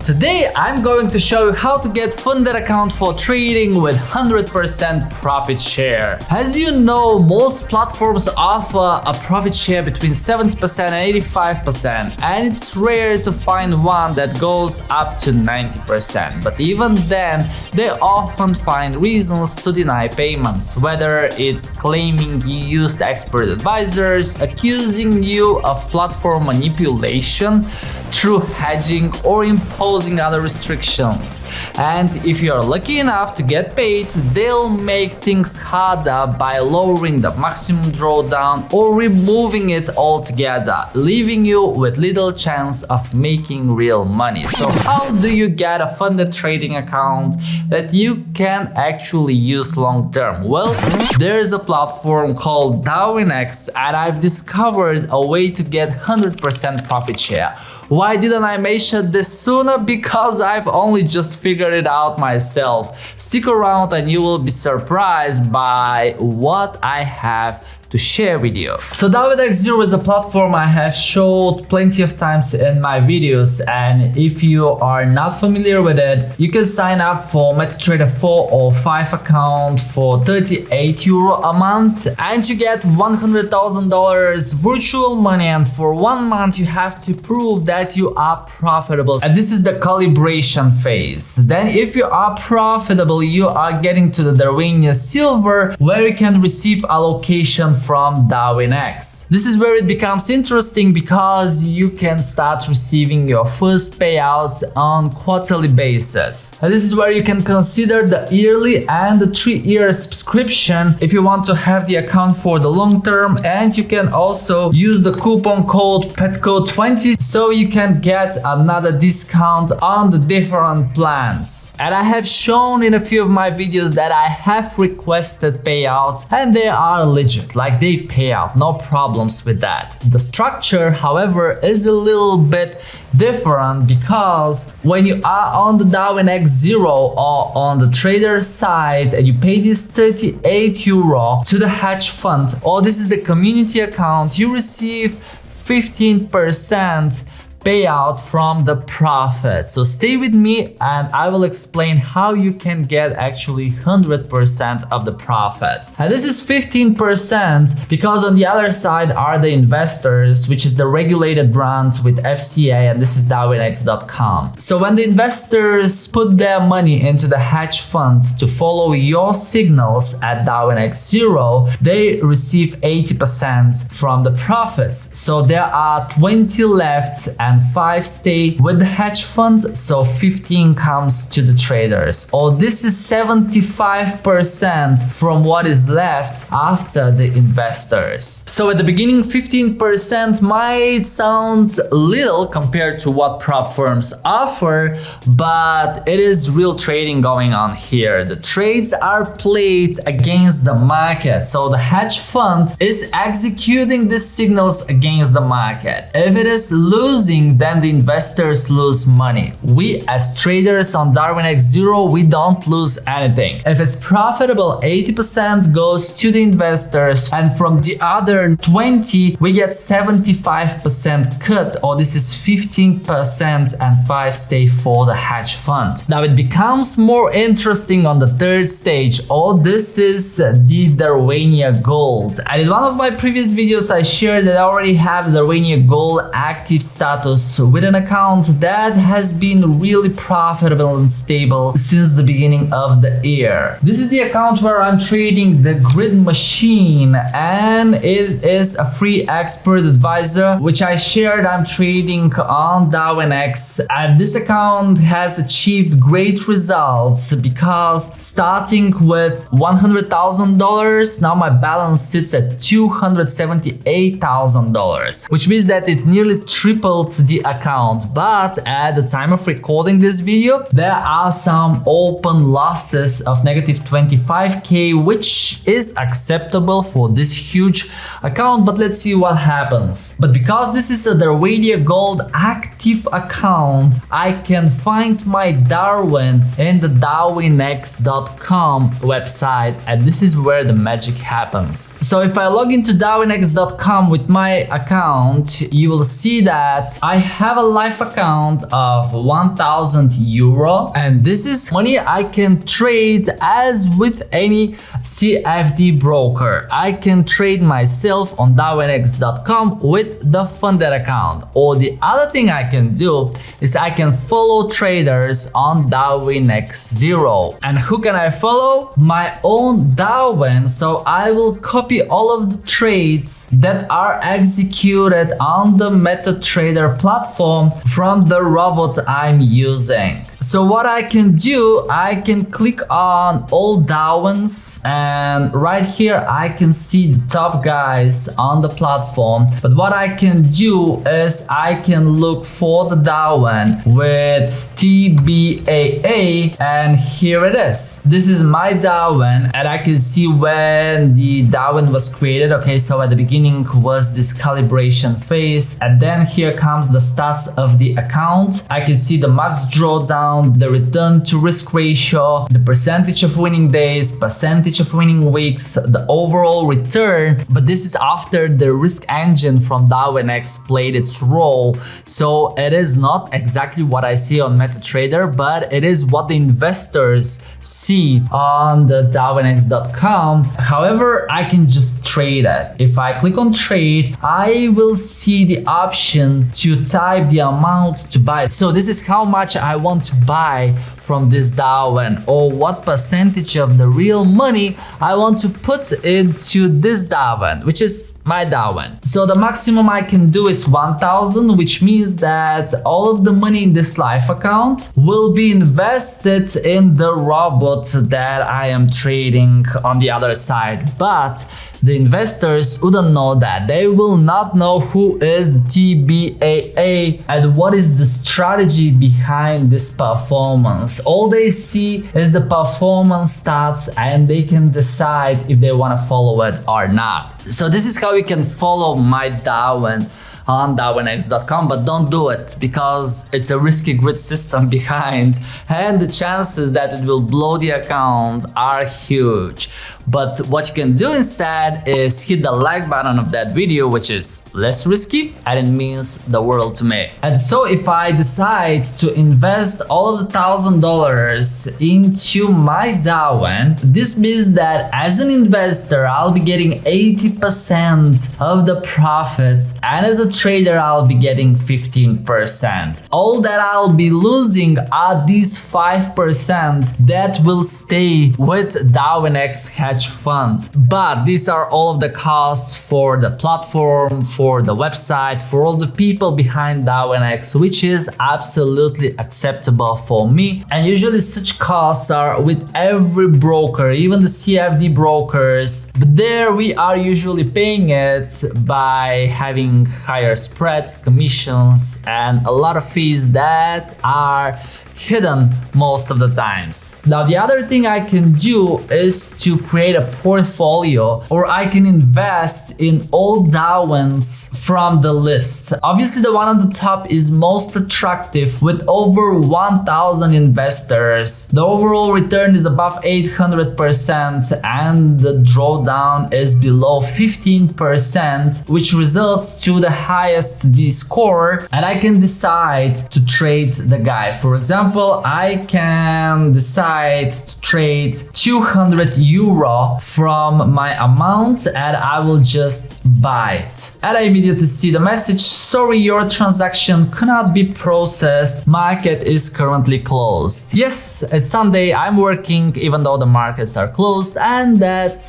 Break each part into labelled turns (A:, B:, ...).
A: Today I'm going to show you how to get funded account for trading with 100% profit share. As you know, most platforms offer a profit share between 70% and 85%, and it's rare to find one that goes up to 90%. But even then, they often find reasons to deny payments, whether it's claiming you used expert advisors, accusing you of platform manipulation through hedging, or imposing other restrictions. And if you're lucky enough to get paid, they'll make things harder by lowering the maximum drawdown or removing it altogether, leaving you with little chance of making real money. So how do you get a funded trading account that you can actually use long term? Well, there's a platform called Darwinex, and I've discovered a way to get 100% profit share. Why didn't I mention this sooner? Because I've only just figured it out myself. Stick around and you will be surprised by what I have to share with you. So Darwinex Zero is a platform I have showed plenty of times in my videos, and if you are not familiar with it, you can sign up for MetaTrader 4 or 5 account for €38 a month, and you get $100,000 virtual money, and for 1 month you have to prove that you are profitable, and this is the calibration phase. Then if you are profitable, you are getting to the Darwinex Silver, where you can receive allocation from Darwinex. This is where it becomes interesting because you can start receiving your first payouts on quarterly basis. And this is where you can consider the yearly and the 3-year subscription if you want to have the account for the long term, and you can also use the coupon code Petko 20 so you can get another discount on the different plans. And I have shown in a few of my videos that I have requested payouts and they are legit. Like, they pay out, no problems with that. The structure, however, is a little bit different because when you are on the Darwinex Zero or on the trader side and you pay this €38 to the hedge fund, or this is the community account, you receive 15% payout from the profit. So stay with me and I will explain how you can get actually 100% of the profits. And this is 15% because on the other side are the investors, which is the regulated brand with FCA, and this is Darwinex.com. So when the investors put their money into the hedge fund to follow your signals at Darwinex Zero, they receive 80% from the profits. So there are 20 left and 5 stay with the hedge fund, so 15 comes to the traders. Or this is 75% from what is left after the investors. So at the beginning, 15% might sound little compared to what prop firms offer, but it is real trading going on here. The trades are played against the market, so the hedge fund is executing the signals against the market. If it is losing, then the investors lose money. We as traders on Darwinex Zero, we don't lose anything. If it's profitable, 80% goes to the investors, and from the other 20, we get 75% cut, or this is 15%, and 5 stay for the hedge fund. Now it becomes more interesting on the third stage. Oh, this is the Darwinex Gold. And in one of my previous videos, I shared that I already have Darwinex Gold active status with an account that has been really profitable and stable since the beginning of the year. This is the account where I'm trading the grid machine, and it is a free expert advisor which I shared. I'm trading on Darwinex, and this account has achieved great results because starting with $100,000, now my balance sits at $278,000, which means that it nearly tripled the account. But at the time of recording this video, there are some open losses of -25k, which is acceptable for this huge account, but let's see what happens. But because this is a Darwinex Gold active active account, I can find my Darwin in the Darwinex.com website, and this is where the magic happens. So if I log into Darwinex.com with my account, you will see that I have a live account of 1,000 euro, and this is money I can trade as with any CFD broker. I can trade myself on Darwinex.com with the funded account. Or the other thing I can do is I can follow traders on Darwinex Zero. And who can I follow? My own Darwin. So I will copy all of the trades that are executed on the MetaTrader platform from the robot I'm using. So what I can do, I can click on all Darwins, and right here I can see the top guys on the platform. But what I can do is I can look for the Darwin with TBAA, and here it is. This is my Darwin, and I can see when the Darwin was created. Okay, so at the beginning was this calibration phase, and then here comes the stats of the account. I can see the max drawdown, the return to risk ratio, the percentage of winning days, percentage of winning weeks, the overall return. But this is after the risk engine from Darwinex played its role. So it is not exactly what I see on MetaTrader, but it is what the investors see on the Darwinex.com. However, I can just trade it. If I click on trade, I will see the option to type the amount to buy. So this is how much I want to buy from this Darwin, or what percentage of the real money I want to put into this Darwin, which is my Darwin. So the maximum I can do is 1,000, which means that all of the money in this live account will be invested in the robot that I am trading on the other side. But the investors wouldn't know that. They will not know who is the TBAA and what is the strategy behind this performance. All they see is the performance stats, and they can decide if they want to follow it or not. So this is how you can follow my Darwin on Darwinex.com, but don't do it because it's a risky grid system behind, and the chances that it will blow the account are huge. But what you can do instead is hit the like button of that video, which is less risky, and it means the world to me. And so if I decide to invest all of the $1,000 into my Darwin, this means that as an investor, I'll be getting 80% of the profits, and as a trader, I'll be getting 15%. All that I'll be losing are these 5% that will stay with Darwinex hedge fund. But these are all of the costs for the platform, for the website, for all the people behind Darwinex, which is absolutely acceptable for me. And usually such costs are with every broker, even the CFD brokers. But there we are usually paying it by having higher spreads, commissions, and a lot of fees that are hidden most of the times. Now the other thing I can do is to create a portfolio, or I can invest in all Darwins from the list. Obviously the one on the top is most attractive with over 1,000 investors. The overall return is above 800% and the drawdown is below 15%, which results to the highest D score, and I can decide to trade the guy. For example, I can decide to trade 200 euro from my amount, and I will just buy it. And I immediately see the message, sorry, your transaction cannot be processed. Market is currently closed. Yes, it's Sunday. I'm working even though the markets are closed, and that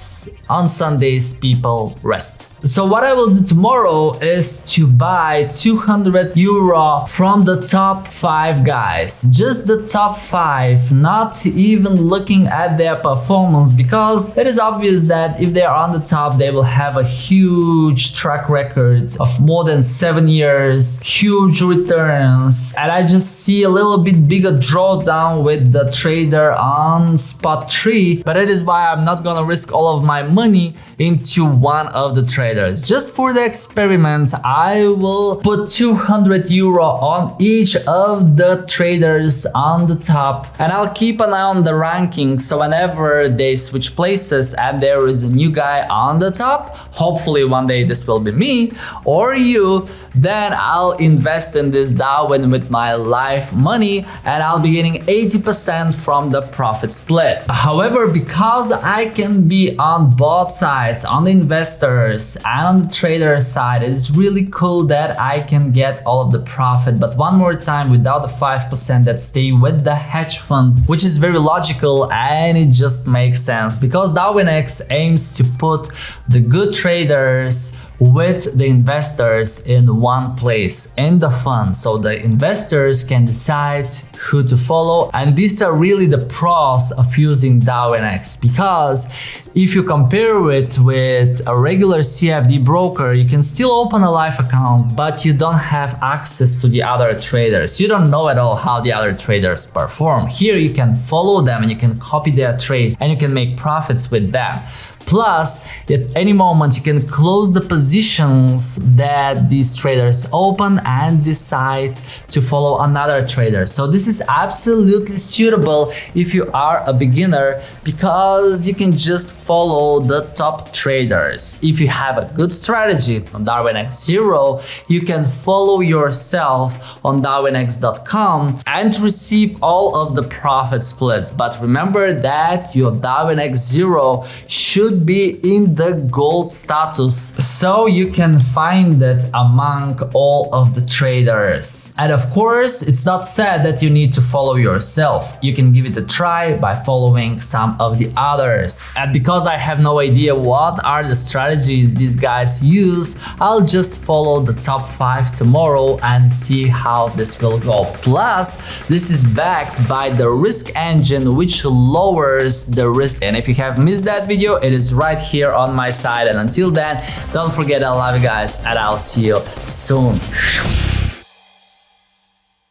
A: on Sundays people rest. So what I will do tomorrow is to buy 200 euro from the top 5 guys. Just the top 5, not even looking at their performance, because it is obvious that if they are on the top, they will have a huge huge track record of more than 7 years, huge returns, and I just see a little bit bigger drawdown with the trader on spot 3, but it is why I'm not gonna risk all of my money into one of the traders. Just for the experiment, I will put 200 euro on each of the traders on the top, and I'll keep an eye on the ranking, so whenever they switch places and there is a new guy on the top, hopefully one day this will be me or you, then I'll invest in this Darwin with my life money and I'll be getting 80% from the profit split. However, because I can be on both sides, on the investors and on the trader side, it is really cool that I can get all of the profit, but one more time, without the 5% that stay with the hedge fund, which is very logical and it just makes sense because Darwinex aims to put the good traders with the investors in one place in the fund, so the investors can decide who to follow. And these are really the pros of using Darwinex, because if you compare it with a regular CFD broker, you can still open a live account, but you don't have access to the other traders. You don't know at all how the other traders perform. Here you can follow them and you can copy their trades and you can make profits with them. Plus, at any moment you can close the positions that these traders open and decide to follow another trader. So this is absolutely suitable if you are a beginner, because you can just follow the top traders. If you have a good strategy on Darwinex Zero, you can follow yourself on Darwinex.com and receive all of the profit splits. But remember that your Darwinex Zero should be in the gold status, so you can find it among all of the traders. And of course, it's not said that you need to follow yourself. You can give it a try by following some of the others. And because I have no idea what are the strategies these guys use, I'll just follow the top 5 tomorrow and see how this will go. Plus, this is backed by the risk engine, which lowers the risk. And if you have missed that video, it is right here on my side. And until then, don't forget I love you guys and I'll see you soon.